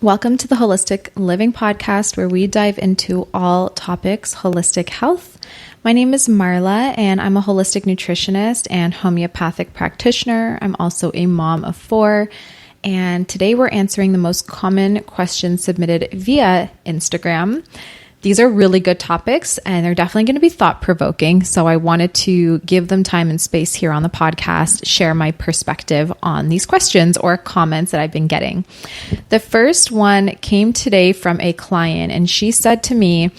Welcome to the Holistic Living Podcast, where we dive into all topics holistic health. My name is Marla, and I'm a holistic nutritionist and homeopathic practitioner. I'm also a mom of 4, and today we're answering the most common questions submitted via Instagram. These are really good topics, and they're definitely going to be thought-provoking, so I wanted to give them time and space here on the podcast, share my perspective on these questions or comments that I've been getting. The first one came today from a client, and she said to me,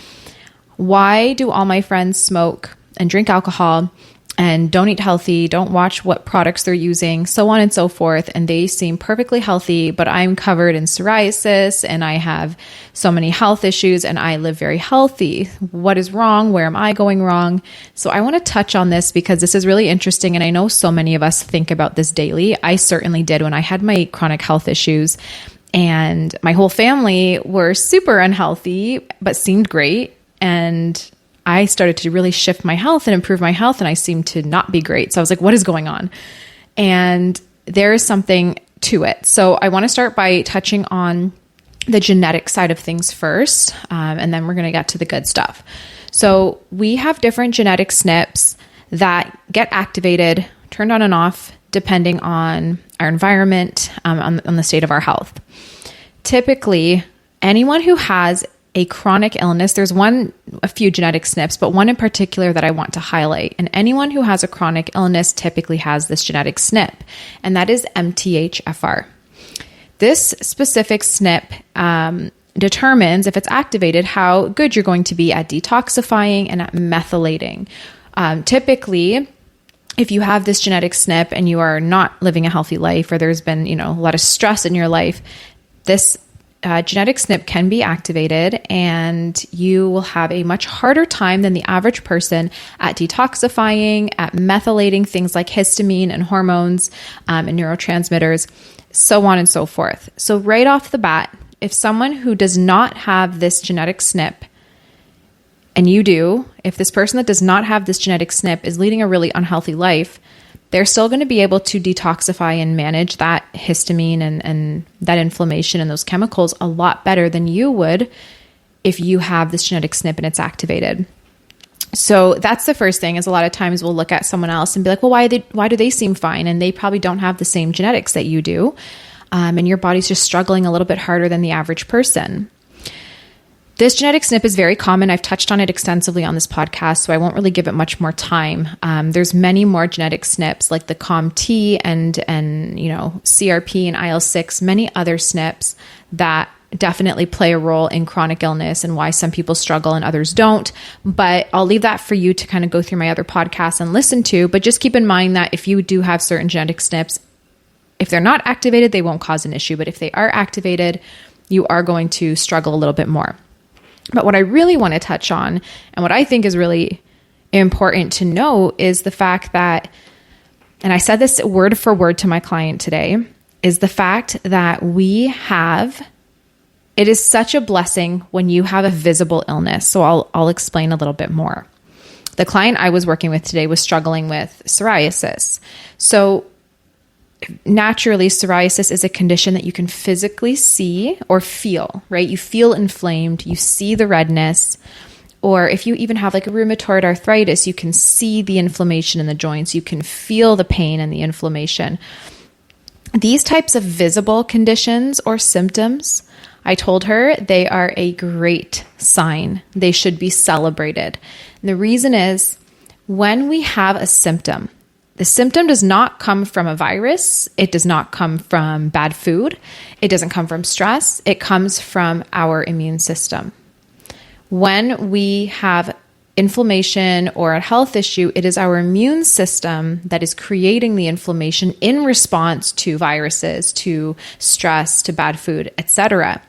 "Why do all my friends smoke and drink alcohol and don't eat healthy, don't watch what products they're using, so on and so forth, and they seem perfectly healthy, but I'm covered in psoriasis and I have so many health issues and I live very healthy. What is wrong? Where am I going wrong?" So I want to touch on this because this is really interesting, and I know so many of us think about this daily. I certainly did when I had my chronic health issues, and my whole family were super unhealthy but seemed great, and I started to really shift my health and improve my health, and I seemed to not be great. So I was like, what is going on? And there is something to it. So I want to start by touching on the genetic side of things first, and then we're going to get to the good stuff. So we have different genetic SNPs that get activated, turned on and off, depending on our environment, on the state of our health. Typically, anyone who has a chronic illness, there's a few genetic SNPs, but one in particular that I want to highlight. And anyone who has a chronic illness typically has this genetic SNP, and that is MTHFR. This specific SNP determines, if it's activated, how good you're going to be at detoxifying and at methylating. Typically, if you have this genetic SNP and you are not living a healthy life, or there's been, a lot of stress in your life, this genetic SNP can be activated, and you will have a much harder time than the average person at detoxifying, at methylating things like histamine and hormones and neurotransmitters, so on and so forth. So right off the bat, if someone who does not have this genetic SNP, and you do, if this person that does not have this genetic SNP is leading a really unhealthy life, they're still going to be able to detoxify and manage that histamine and that inflammation and those chemicals a lot better than you would if you have this genetic SNP and it's activated. So that's the first thing, is a lot of times we'll look at someone else and be like, well, why do they seem fine? And they probably don't have the same genetics that you do. And your body's just struggling a little bit harder than the average person. This genetic SNP is very common. I've touched on it extensively on this podcast, so I won't really give it much more time. There's many more genetic SNPs like the COMT and CRP and IL-6, many other SNPs that definitely play a role in chronic illness and why some people struggle and others don't. But I'll leave that for you to kind of go through my other podcasts and listen to. But just keep in mind that if you do have certain genetic SNPs, if they're not activated, they won't cause an issue. But if they are activated, you are going to struggle a little bit more. But what I really want to touch on, and what I think is really important to know, is the fact that, and I said this word for word to my client today, is the fact that it is such a blessing when you have a visible illness. So I'll explain a little bit more. The client I was working with today was struggling with psoriasis. So naturally, psoriasis is a condition that you can physically see or feel, right? You feel inflamed, you see the redness, or if you even have like a rheumatoid arthritis, you can see the inflammation in the joints, you can feel the pain and the inflammation. These types of visible conditions or symptoms, I told her, they are a great sign. They should be celebrated. And the reason is, when we have a symptom, the symptom does not come from a virus. It does not come from bad food. It doesn't come from stress. It comes from our immune system. When we have inflammation or a health issue, it is our immune system that is creating the inflammation in response to viruses, to stress, to bad food, etc.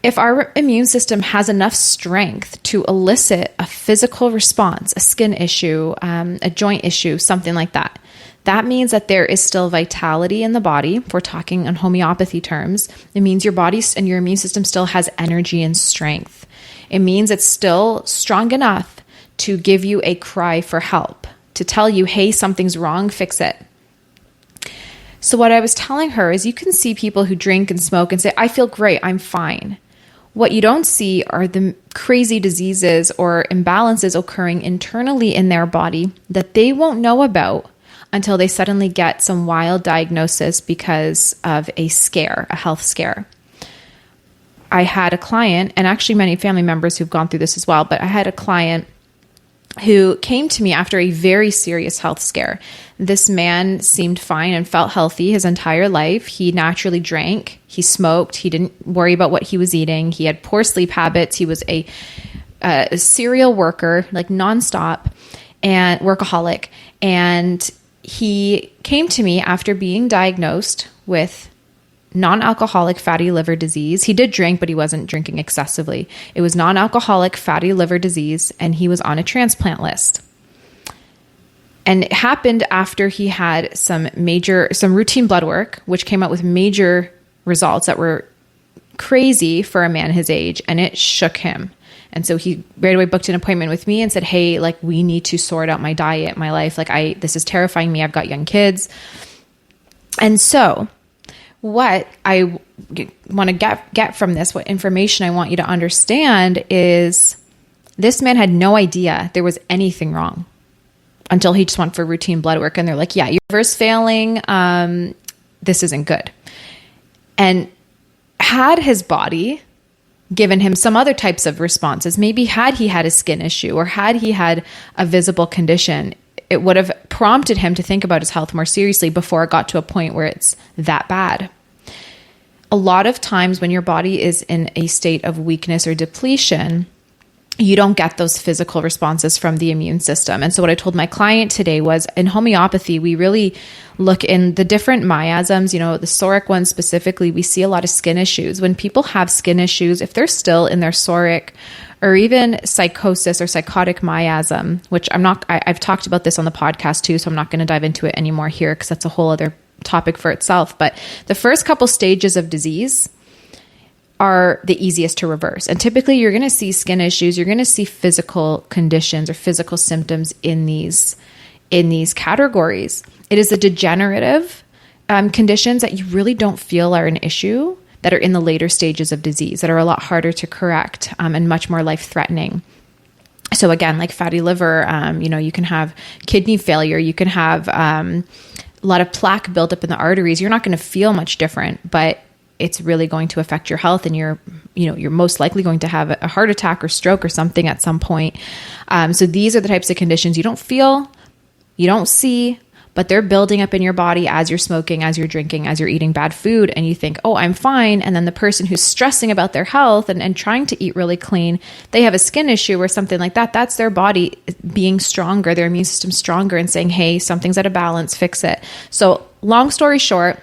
If our immune system has enough strength to elicit a physical response, a skin issue, a joint issue, something like that, that means that there is still vitality in the body. If we're talking in homeopathy terms, it means your body and your immune system still has energy and strength. It means it's still strong enough to give you a cry for help, to tell you, hey, something's wrong, fix it. So what I was telling her is you can see people who drink and smoke and say, I feel great, I'm fine. What you don't see are the crazy diseases or imbalances occurring internally in their body that they won't know about until they suddenly get some wild diagnosis because of a scare, a health scare. I had a client, and actually many family members who've gone through this as well, but I had a client who came to me after a very serious health scare. This man seemed fine and felt healthy his entire life. He naturally drank, he smoked, he didn't worry about what he was eating, he had poor sleep habits, he was a serial worker, like nonstop, and workaholic. And he came to me after being diagnosed with non-alcoholic fatty liver disease. He did drink, but he wasn't drinking excessively. It was non-alcoholic fatty liver disease, and he was on a transplant list. And it happened after he had some routine blood work, which came out with major results that were crazy for a man his age, and it shook him. And so he right away booked an appointment with me and said, hey, like, we need to sort out my diet, my life. Like, this is terrifying me. I've got young kids. And so what I want to get from this, what information I want you to understand is this man had no idea there was anything wrong until he just went for routine blood work. And they're like, yeah, your liver's failing. This isn't good. And had his body given him some other types of responses, maybe had he had a skin issue or had he had a visible condition, it would have prompted him to think about his health more seriously before it got to a point where it's that bad. A lot of times when your body is in a state of weakness or depletion, you don't get those physical responses from the immune system. And so what I told my client today was, in homeopathy, we really look in the different miasms, the psoric one specifically, we see a lot of skin issues. When people have skin issues, if they're still in their psoric or even psychosis or psychotic miasm, which I've talked about this on the podcast too, so I'm not going to dive into it anymore here because that's a whole other topic for itself. But the first couple stages of disease are the easiest to reverse. And typically you're going to see skin issues, you're going to see physical conditions or physical symptoms in these categories. It is the degenerative conditions that you really don't feel are an issue that are in the later stages of disease that are a lot harder to correct and much more life-threatening. So again, like fatty liver, you can have kidney failure, you can have a lot of plaque built up in the arteries. You're not going to feel much different, but it's really going to affect your health, and you're most likely going to have a heart attack or stroke or something at some point. So these are the types of conditions you don't feel, you don't see, but they're building up in your body as you're smoking, as you're drinking, as you're eating bad food, and you think, oh, I'm fine. And then the person who's stressing about their health and trying to eat really clean, they have a skin issue or something like that. That's their body being stronger, their immune system stronger, and saying, hey, something's out of balance, fix it. So long story short,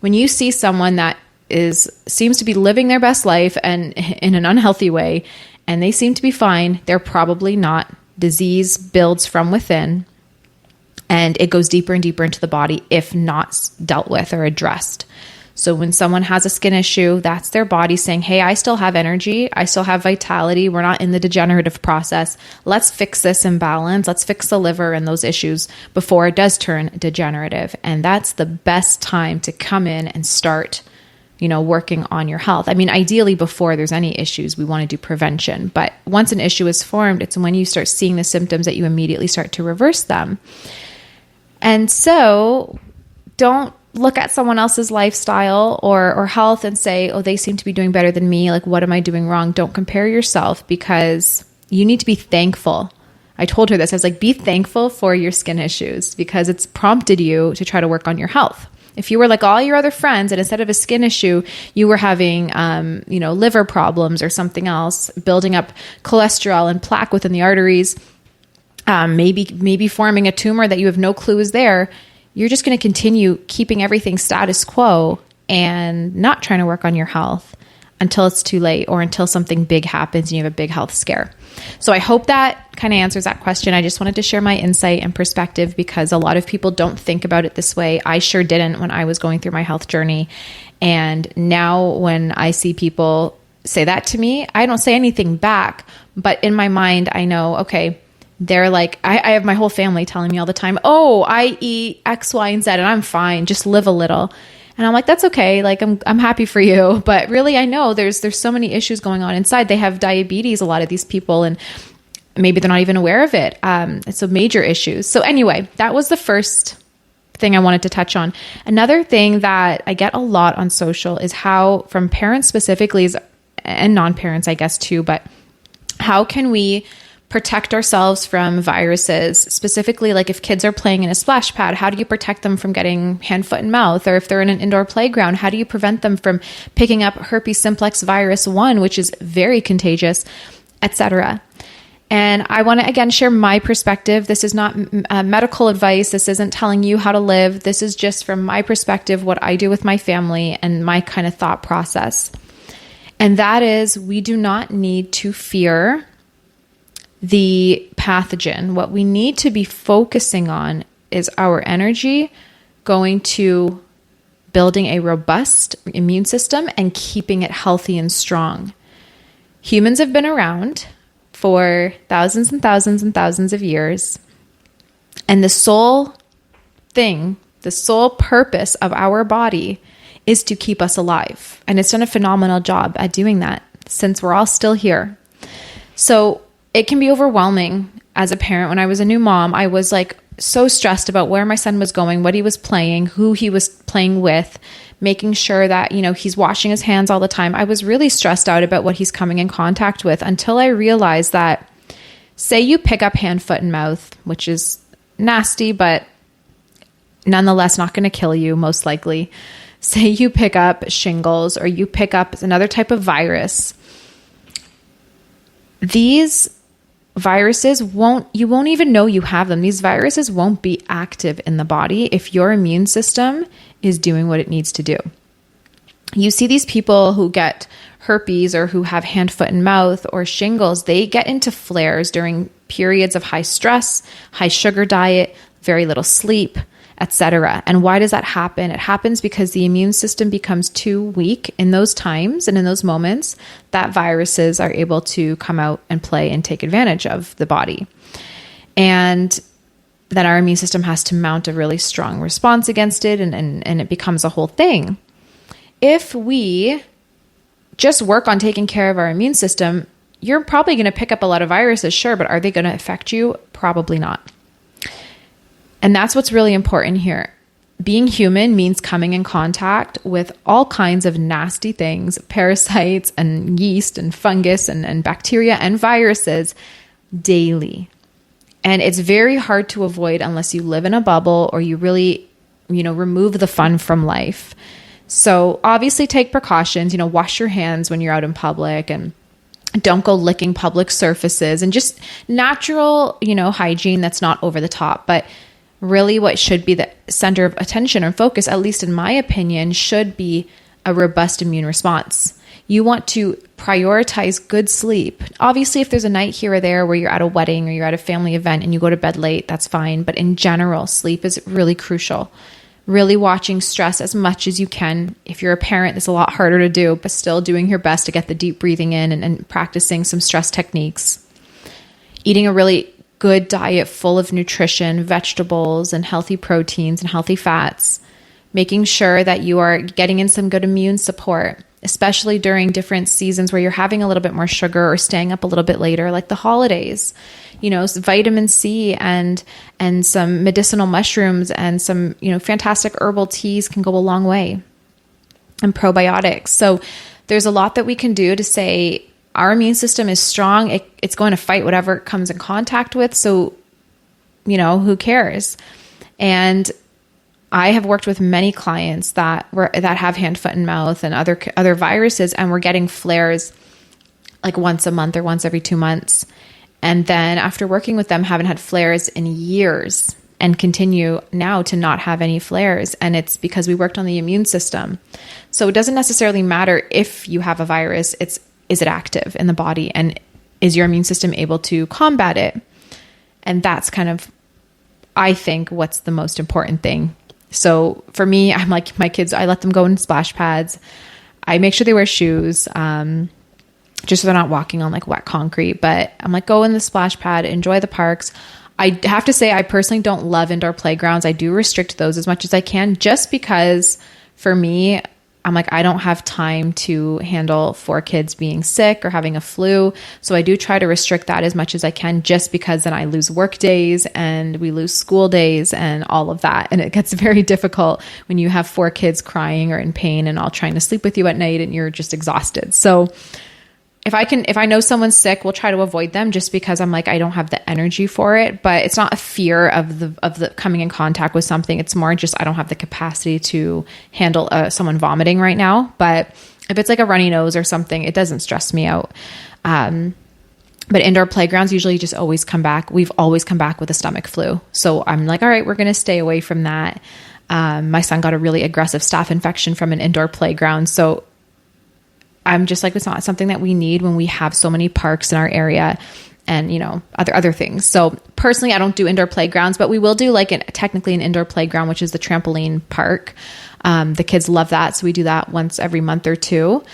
when you see someone that seems to be living their best life and in an unhealthy way, and they seem to be fine, they're probably not. Disease builds from within, and it goes deeper and deeper into the body if not dealt with or addressed. So when someone has a skin issue, that's their body saying, hey, I still have energy, I still have vitality, we're not in the degenerative process. Let's fix this imbalance, let's fix the liver and those issues before it does turn degenerative. And that's the best time to come in and start working on your health. I mean, ideally before there's any issues, we want to do prevention. But once an issue is formed, it's when you start seeing the symptoms that you immediately start to reverse them. And so don't look at someone else's lifestyle or health and say, oh, they seem to be doing better than me. Like, what am I doing wrong? Don't compare yourself, because you need to be thankful. I told her this. I was like, be thankful for your skin issues, because it's prompted you to try to work on your health. If you were like all your other friends and instead of a skin issue, you were having, liver problems or something else, building up cholesterol and plaque within the arteries, maybe forming a tumor that you have no clue is there, you're just going to continue keeping everything status quo and not trying to work on your health until it's too late or until something big happens and you have a big health scare. So I hope that kind of answers that question. I just wanted to share my insight and perspective because a lot of people don't think about it this way. I sure didn't when I was going through my health journey. And now when I see people say that to me, I don't say anything back, but in my mind, I know, okay, they're like, I have my whole family telling me all the time, oh, I eat X, Y, and Z and I'm fine. Just live a little. And I'm like, that's okay. Like, I'm happy for you. But really, I know there's so many issues going on inside. They have diabetes, a lot of these people, and maybe they're not even aware of it. It's a major issue. So anyway, that was the first thing I wanted to touch on. Another thing that I get a lot on social is how, from parents specifically, and non-parents, I guess too, but how can we protect ourselves from viruses? Specifically, like if kids are playing in a splash pad, how do you protect them from getting hand, foot, and mouth? Or if they're in an indoor playground, how do you prevent them from picking up herpes simplex virus 1, which is very contagious, etc.? And I want to, again, share my perspective. This is not medical advice. This isn't telling you how to live. This is just from my perspective, what I do with my family and my kind of thought process. And that is, we do not need to fear the pathogen. What we need to be focusing on is our energy going to building a robust immune system and keeping it healthy and strong. Humans have been around for thousands and thousands and thousands of years. And the sole thing, the sole purpose of our body is to keep us alive. And it's done a phenomenal job at doing that since we're all still here. So it can be overwhelming as a parent. When I was a new mom, I was like so stressed about where my son was going, what he was playing, who he was playing with, making sure that, he's washing his hands all the time. I was really stressed out about what he's coming in contact with until I realized that, say you pick up hand, foot, and mouth, which is nasty, but nonetheless not going to kill you, most likely. Say you pick up shingles or you pick up another type of virus. These viruses you won't even know you have them. These viruses won't be active in the body if your immune system is doing what it needs to do. You see these people who get herpes or who have hand, foot, and mouth or shingles, they get into flares during periods of high stress, high sugar diet, very little sleep, etc. And why does that happen? It happens because the immune system becomes too weak in those times and in those moments that viruses are able to come out and play and take advantage of the body. And then our immune system has to mount a really strong response against it, and it becomes a whole thing. If we just work on taking care of our immune system, you're probably going to pick up a lot of viruses, sure, but are they going to affect you? Probably not. And that's what's really important here. Being human means coming in contact with all kinds of nasty things, parasites and yeast and fungus and bacteria and viruses daily. And it's very hard to avoid unless you live in a bubble or you really, remove the fun from life. So obviously take precautions, wash your hands when you're out in public and don't go licking public surfaces and just natural, hygiene that's not over the top. But really what should be the center of attention or focus, at least in my opinion, should be a robust immune response. You want to prioritize good sleep. Obviously, if there's a night here or there where you're at a wedding or you're at a family event and you go to bed late, that's fine. But in general, sleep is really crucial. Really watching stress as much as you can. If you're a parent, it's a lot harder to do, but still doing your best to get the deep breathing in and practicing some stress techniques. Eating a really good diet full of nutrition, vegetables and healthy proteins and healthy fats. Making sure that you are getting in some good immune support, especially during different seasons where you're having a little bit more sugar or staying up a little bit later, like the holidays. Vitamin C and some medicinal mushrooms and some, fantastic herbal teas can go a long way, and probiotics. So there's a lot that we can do to say our immune system is strong. It's going to fight whatever it comes in contact with. So, who cares? And I have worked with many clients that have hand, foot, and mouth and other viruses, and we're getting flares like once a month or once every 2 months. And then after working with them, haven't had flares in years and continue now to not have any flares. And it's because we worked on the immune system. So it doesn't necessarily matter if you have a virus, is it active in the body and is your immune system able to combat it? And that's kind of, I think, what's the most important thing. So for me, I'm like my kids, I let them go in splash pads. I make sure they wear shoes. just so they're not walking on like wet concrete. But I'm like, go in the splash pad, enjoy the parks. I have to say, I personally don't love indoor playgrounds. I do restrict those as much as I can, just because for me, I'm like, I don't have time to handle 4 kids being sick or having a flu. So I do try to restrict that as much as I can, just because then I lose work days and we lose school days and all of that. And it gets very difficult when you have 4 kids crying or in pain and all trying to sleep with you at night and you're just exhausted. So if I know someone's sick, we'll try to avoid them, just because I'm like, I don't have the energy for it. But it's not a fear of the coming in contact with something. It's more just, I don't have the capacity to handle someone vomiting right now. But if it's like a runny nose or something, it doesn't stress me out. But indoor playgrounds usually just always come back. We've always come back with a stomach flu. So I'm like, all right, we're going to stay away from that. My son got a really aggressive staph infection from an indoor playground. So I'm just like, it's not something that we need when we have so many parks in our area and, you know, other things. So personally, I don't do indoor playgrounds, but we will do like technically an indoor playground, which is the trampoline park. The kids love that. So we do that once every month or 2.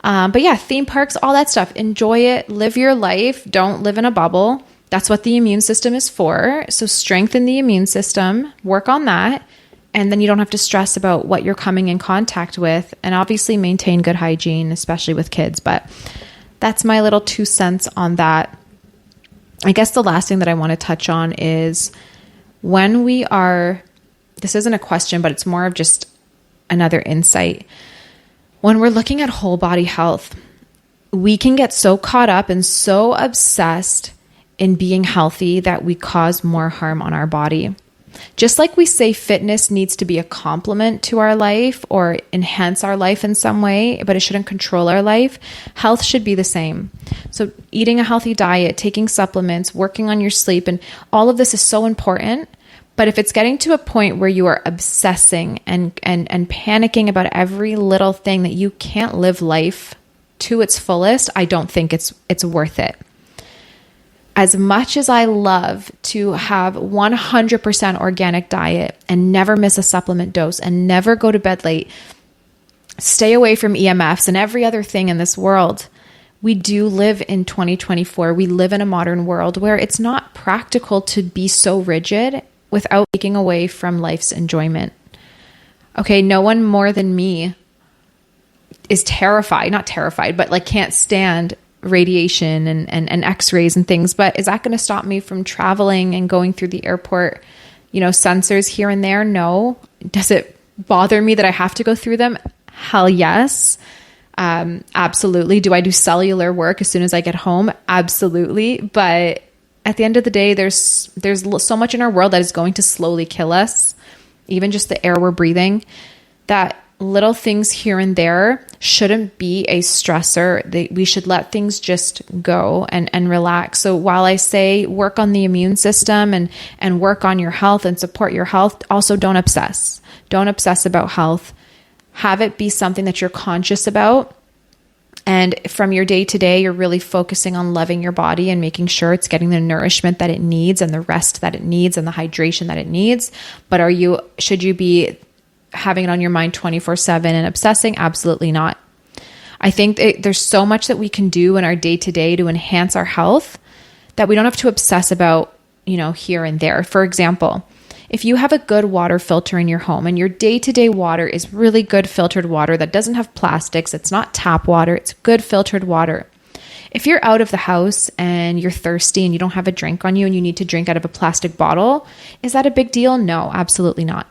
But yeah, theme parks, all that stuff, enjoy it, live your life. Don't live in a bubble. That's what the immune system is for. So strengthen the immune system, work on that. And then you don't have to stress about what you're coming in contact with, and obviously maintain good hygiene, especially with kids. But that's my little 2 cents on that. I guess the last thing that I want to touch on is when we are, this isn't a question, but it's more of just another insight. When we're looking at whole body health, we can get so caught up and so obsessed in being healthy that we cause more harm on our body. Just like we say fitness needs to be a complement to our life or enhance our life in some way, but it shouldn't control our life, health should be the same. So eating a healthy diet, taking supplements, working on your sleep, and all of this is so important. But if it's getting to a point where you are obsessing and panicking about every little thing that you can't live life to its fullest, I don't think it's worth it. As much as I love to have 100% organic diet and never miss a supplement dose and never go to bed late, stay away from EMFs and every other thing in this world, we do live in 2024. We live in a modern world where it's not practical to be so rigid without taking away from life's enjoyment. Okay, no one more than me is not terrified, but like can't stand radiation and x-rays and things. But is that going to stop me from traveling and going through the airport, sensors here and there? No. Does it bother me that I have to go through them? Hell yes. Absolutely. Do I do cellular work as soon as I get home? Absolutely. But at the end of the day, there's so much in our world that is going to slowly kill us. Even just the air we're breathing, that little things here and there shouldn't be a stressor. We should let things just go and relax. So while I say work on the immune system and work on your health and support your health, also don't obsess. Don't obsess about health. Have it be something that you're conscious about. And from your day to day, you're really focusing on loving your body and making sure it's getting the nourishment that it needs and the rest that it needs and the hydration that it needs. But should you be having it on your mind 24/7 and obsessing? Absolutely not. I think there's so much that we can do in our day to day to enhance our health that we don't have to obsess about, here and there. For example, if you have a good water filter in your home and your day-to-day water is really good filtered water that doesn't have plastics, it's not tap water, it's good filtered water. If you're out of the house and you're thirsty and you don't have a drink on you and you need to drink out of a plastic bottle, is that a big deal? No, absolutely not.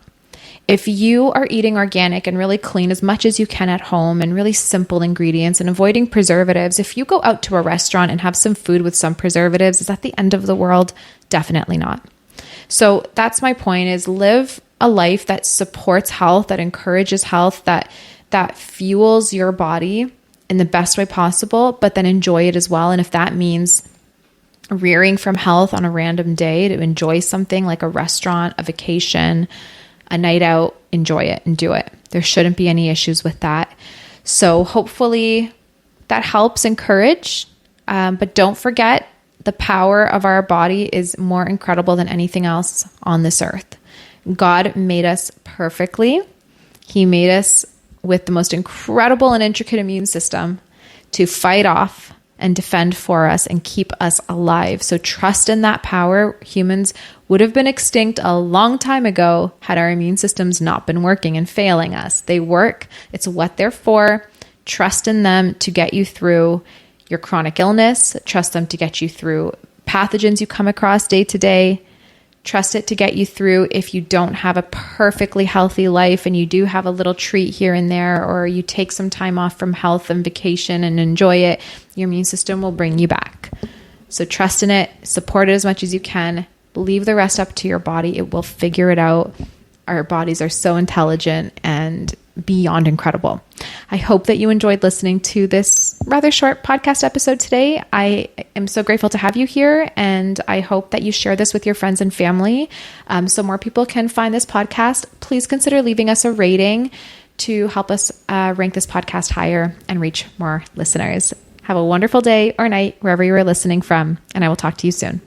If you are eating organic and really clean as much as you can at home and really simple ingredients and avoiding preservatives, if you go out to a restaurant and have some food with some preservatives, is that the end of the world? Definitely not. So that's my point, is live a life that supports health, that encourages health, that fuels your body in the best way possible, but then enjoy it as well. And if that means rearing from health on a random day to enjoy something like a restaurant, a vacation, a night out, enjoy it and do it. There shouldn't be any issues with that. So hopefully that helps encourage, but don't forget, the power of our body is more incredible than anything else on this earth. God made us perfectly. He made us with the most incredible and intricate immune system to fight off and defend for us and keep us alive. So trust in that power. Humans would have been extinct a long time ago had our immune systems not been working and failing us. They work. It's what they're for. Trust in them to get you through your chronic illness. Trust them to get you through pathogens you come across day to day. Trust it to get you through if you don't have a perfectly healthy life and you do have a little treat here and there, or you take some time off from health and vacation and enjoy it. Your immune system will bring you back. So trust in it, support it as much as you can. Leave the rest up to your body. It will figure it out. Our bodies are so intelligent and beyond incredible. I hope that you enjoyed listening to this rather short podcast episode today. I am so grateful to have you here, and I hope that you share this with your friends and family so more people can find this podcast. Please consider leaving us a rating to help us rank this podcast higher and reach more listeners. Have a wonderful day or night wherever you are listening from, and I will talk to you soon.